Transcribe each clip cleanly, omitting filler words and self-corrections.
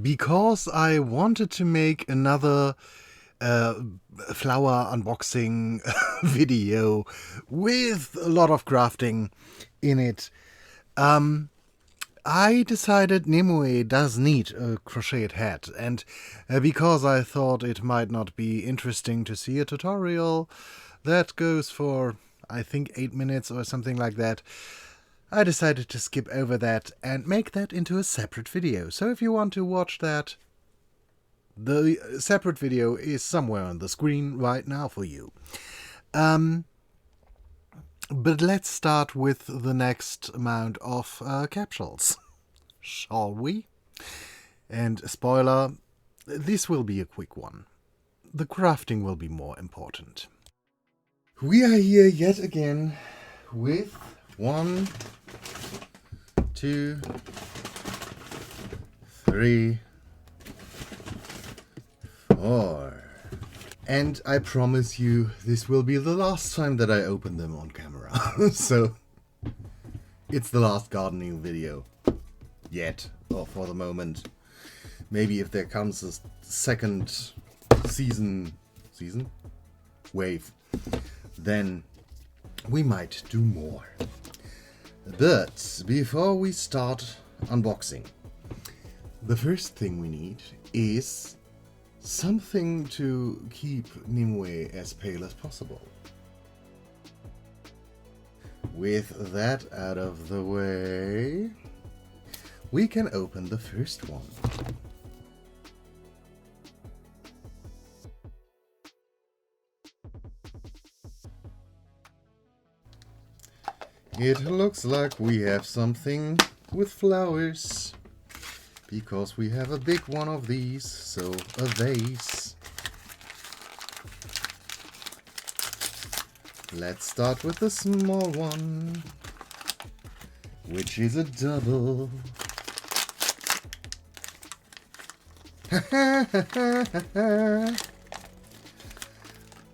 because I wanted to make another uh, flower unboxing video with a lot of crafting in it. I decided nimue does need a crocheted hat, and because I thought it might not be interesting to see a tutorial that goes for, I think, 8 minutes or something like that, I decided to skip over that and make that into a separate video. So if you want to watch that, the separate video is somewhere on the screen right now for you. But let's start with the next amount of capsules, shall we? And spoiler, this will be a quick one. The crafting will be more important. We are here yet again with 1, 2, 3, 4. And I promise you, this will be the last time that I open them on camera. So, it's the last gardening video. Yet, or for the moment. Maybe if there comes a second season wave, then we might do more. But before we start unboxing, the first thing we need is something to keep nimue as pale as possible. With that out of the way, we can open the first one. It looks like we have something with flowers, because we have a big one of these, so a vase. Let's start with the small one, which is a double.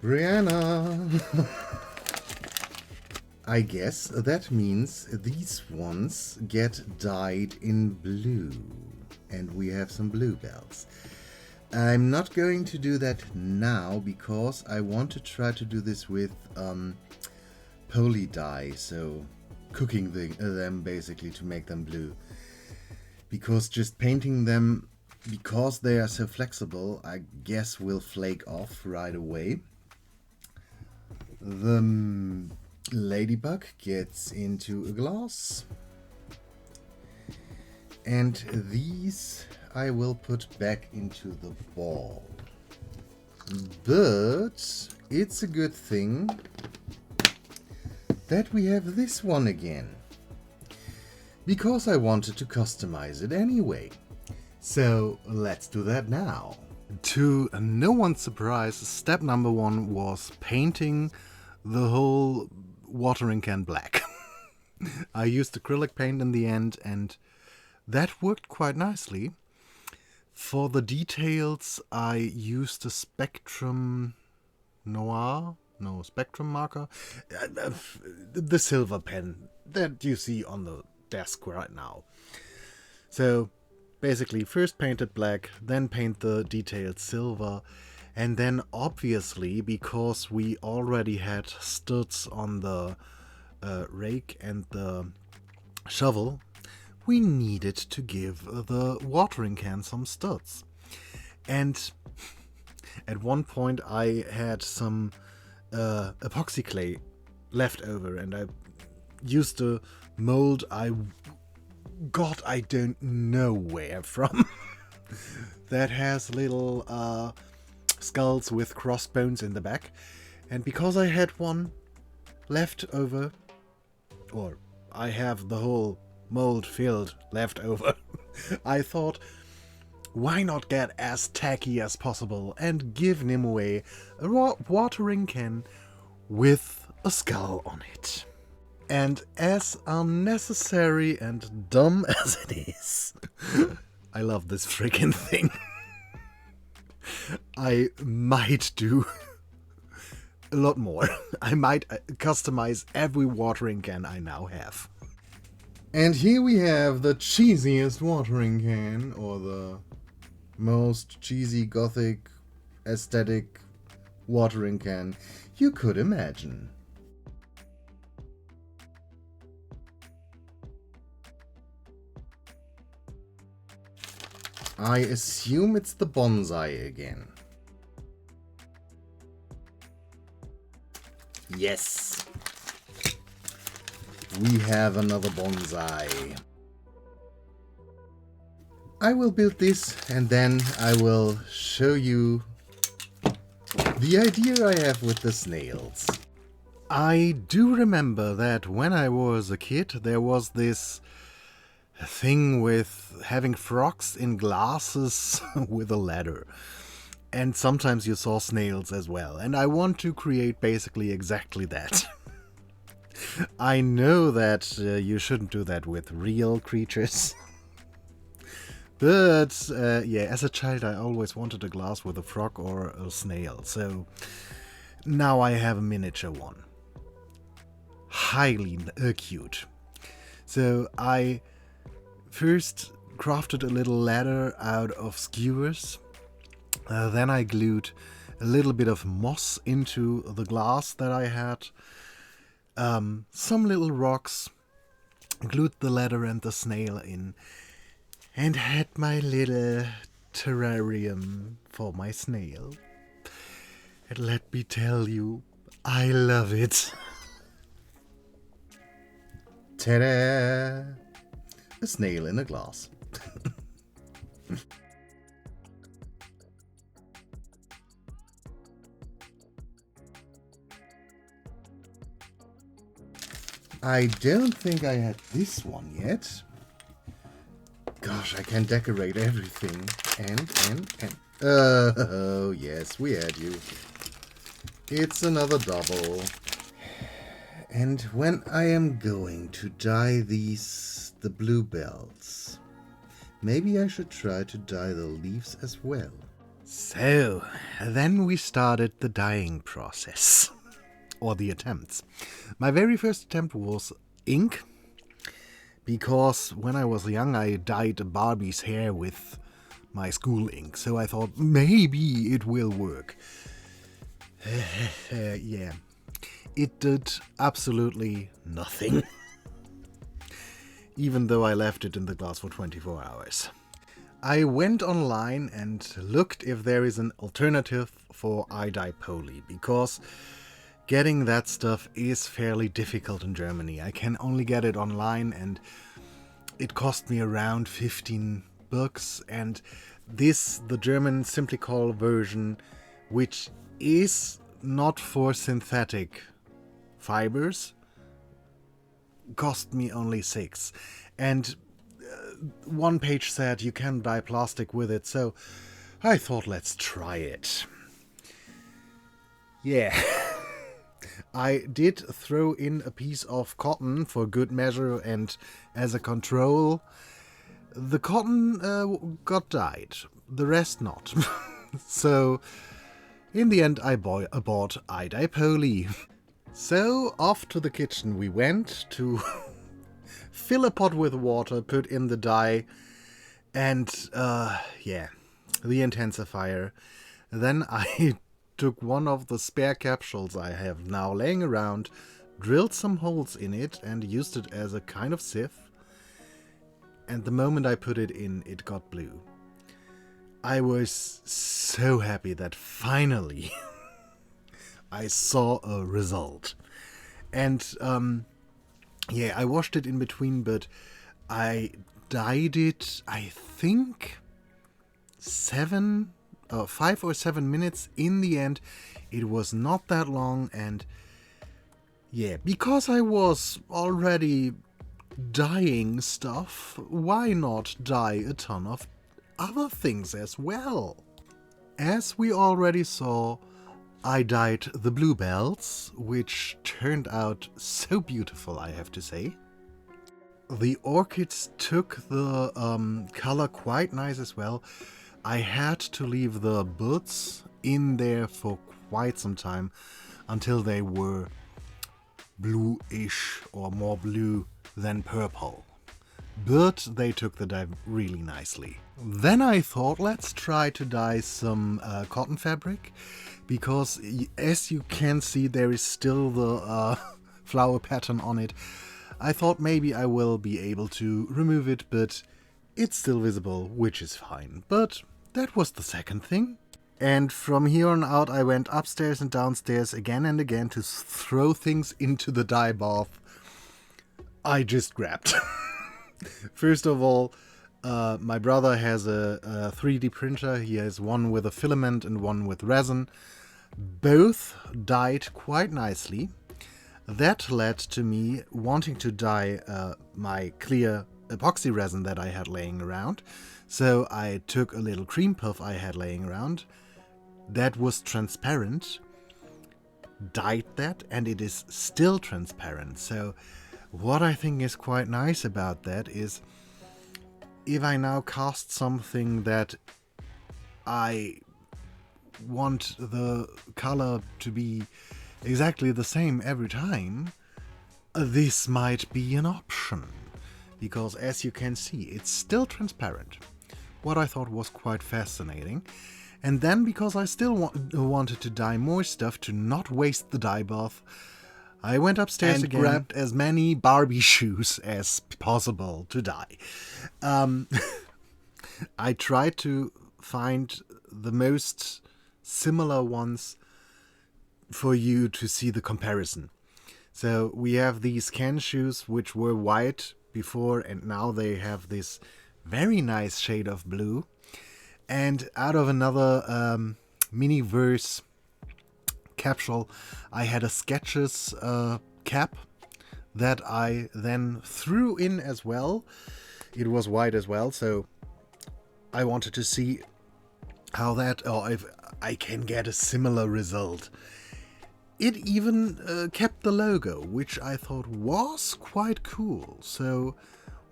Brianna. I guess that means these ones get dyed in blue. And we have some bluebells. I'm not going to do that now because I want to try to do this with poly dye, so cooking them basically to make them blue. Because just painting them, because they are so flexible, I guess will flake off right away. The ladybug gets into a glass. And these I will put back into the ball. But it's a good thing that we have this one again, because I wanted to customize it anyway. So let's do that now. To no one's surprise, step number 1 was painting the whole watering can black. I used acrylic paint in the end, and that worked quite nicely. For the details, I used a spectrum marker. The silver pen that you see on the desk right now. So basically first paint it black, then paint the details silver, and then obviously, because we already had studs on the rake and the shovel, we needed to give the watering can some studs. And at one point I had some epoxy clay left over, and I used a mold I don't know where from that has little skulls with crossbones in the back. And because I had one left over, or I have the whole mold filled left over, I thought, why not get as tacky as possible and give Nimue a watering can with a skull on it. And as unnecessary and dumb as it is, I love this freaking thing. I might do a lot more. I might customize every watering can I now have. And here we have the cheesiest watering can, or the most cheesy gothic aesthetic watering can you could imagine. I assume it's the bonsai again. Yes! We have another bonsai. I will build this and then I will show you the idea I have with the snails. I do remember that when I was a kid there was this thing with having frogs in glasses with a ladder. And sometimes you saw snails as well. And I want to create basically exactly that. I know that you shouldn't do that with real creatures. But yeah, as a child I always wanted a glass with a frog or a snail. So now I have a miniature one. Highly cute. So I first crafted a little ladder out of skewers. Then I glued a little bit of moss into the glass that I had. Some little rocks. Glued the ladder and the snail in. And had my little terrarium for my snail. And let me tell you, I love it. Ta-da! A snail in a glass. I don't think I had this one yet. Gosh, I can decorate everything. And. Oh, yes, we had you. It's another double. And when I am going to dye these, the bluebells, maybe I should try to dye the leaves as well. So, then we started the dyeing process. Or the attempts. My very first attempt was ink, because when I was young I dyed Barbie's hair with my school ink, so I thought maybe it will work. Yeah, it did absolutely nothing, even though I left it in the glass for 24 hours. I went online and looked if there is an alternative for iDye Poly, because getting that stuff is fairly difficult in Germany. I can only get it online and it cost me around 15 bucks. And this, the German Simply Call version, which is not for synthetic fibers, cost me only 6. And one page said you can dye plastic with it, so I thought let's try it. Yeah. I did throw in a piece of cotton for good measure and as a control. The cotton got dyed, the rest not. So, in the end I bought iDye Poly. So, off to the kitchen we went to fill a pot with water, put in the dye, and, yeah, the intensifier. Then I took one of the spare capsules I have now laying around, drilled some holes in it and used it as a kind of sieve, and the moment I put it in, it got blue. I was so happy that finally I saw a result. And yeah, I washed it in between, but I dyed it, I think 5 or 7 minutes. In the end, it was not that long, and yeah, because I was already dyeing stuff, why not dye a ton of other things as well? As we already saw, I dyed the bluebells, which turned out so beautiful, I have to say. The orchids took the color quite nice as well. I had to leave the buds in there for quite some time until they were bluish or more blue than purple. but they took the dye really nicely. Then I thought, let's try to dye some cotton fabric, because as you can see, there is still the flower pattern on it. I thought maybe I will be able to remove it, but it's still visible, which is fine. But that was the second thing. And from here on out, I went upstairs and downstairs again and again to throw things into the dye bath I just grabbed. First of all, my brother has a 3D printer. He has one with a filament and one with resin. Both dyed quite nicely. That led to me wanting to dye my clear epoxy resin that I had laying around. So I took a little cream puff I had laying around that was transparent, dyed that, and it is still transparent. So what I think is quite nice about that is, if I now cast something that I want the color to be exactly the same every time, this might be an option. Because as you can see, it's still transparent. What I thought was quite fascinating. And then, because I still wanted to dye more stuff to not waste the dye bath, I went upstairs and again, grabbed as many Barbie shoes as possible to dye. I tried to find the most similar ones for you to see the comparison. So we have these Ken shoes, which were white before, and now they have this very nice shade of blue. And out of another mini-verse capsule, I had a Skechers cap that I then threw in as well. It was white as well, so I wanted to see how that, or if I can get a similar result. It even kept the logo, which I thought was quite cool. So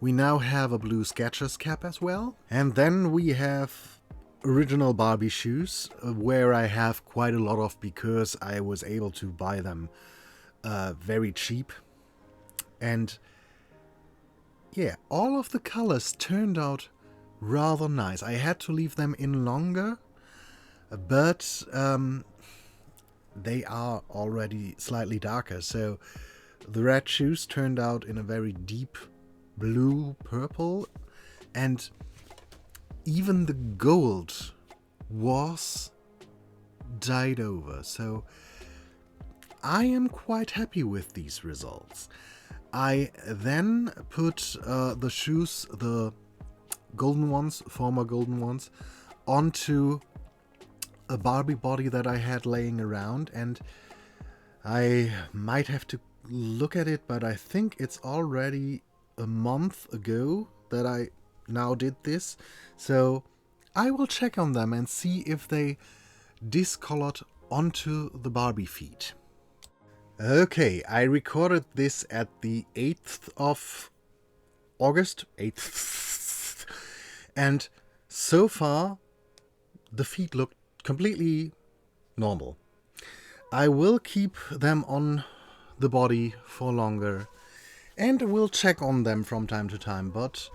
we now have a blue Skechers cap as well. And then we have original Barbie shoes, where I have quite a lot of, because I was able to buy them very cheap. And yeah, all of the colors turned out rather nice. I had to leave them in longer, but they are already slightly darker. So the red shoes turned out in a very deep blue purple, and even the gold was dyed over. So I am quite happy with these results. I then put the shoes, the golden ones, former golden ones, onto a Barbie body that I had laying around, and I might have to look at it, but I think it's already a month ago that I now did this. So I will check on them and see if they discolored onto the Barbie feet. Okay, I recorded this at the 8th of August, 8th, and so far the feet look completely normal. I will keep them on the body for longer and will check on them from time to time, but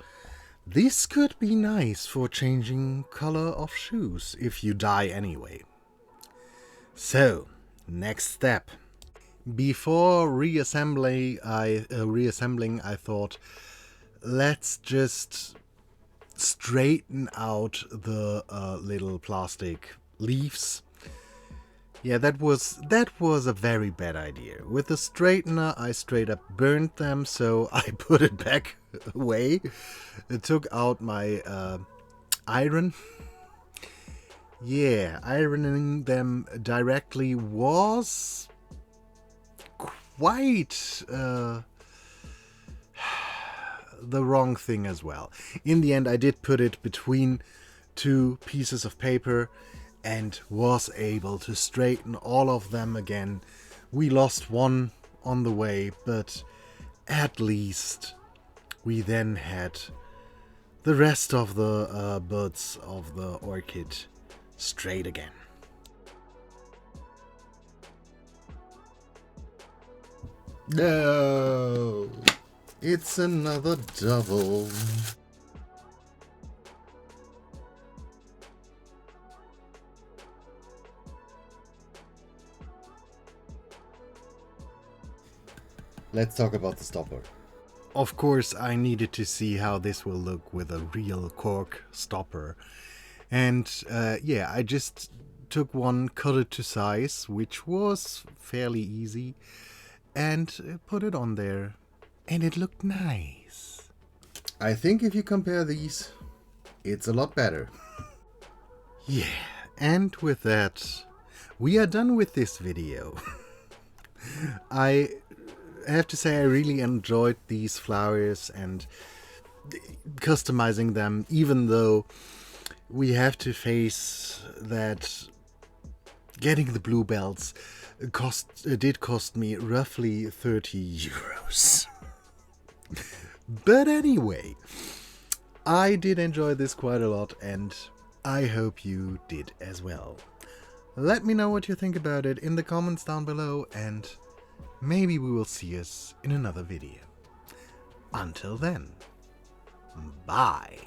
this could be nice for changing color of shoes if you dye anyway. So, next step. Before reassembling, I thought, let's just straighten out the little plastic leaves. Yeah, that was a very bad idea. With the straightener, I straight up burned them, so I put it back away. It took out my iron. Yeah, ironing them directly was quite the wrong thing as well. In the end, I did put it between two pieces of paper and was able to straighten all of them again. We lost one on the way, but at least we then had the rest of the buds of the orchid straight again. No! It's another double. Let's talk about the stopper. Of course, I needed to see how this will look with a real cork stopper. And yeah, I just took one, cut it to size, which was fairly easy, and put it on there. And it looked nice. I think if you compare these, it's a lot better. Yeah, and with that, we are done with this video. I have to say I really enjoyed these flowers and customizing them, even though we have to face that getting the bluebells did cost me roughly 30 euros. But anyway, I did enjoy this quite a lot, and I hope you did as well. Let me know what you think about it in the comments down below, and maybe we will see us in another video. Until then, bye.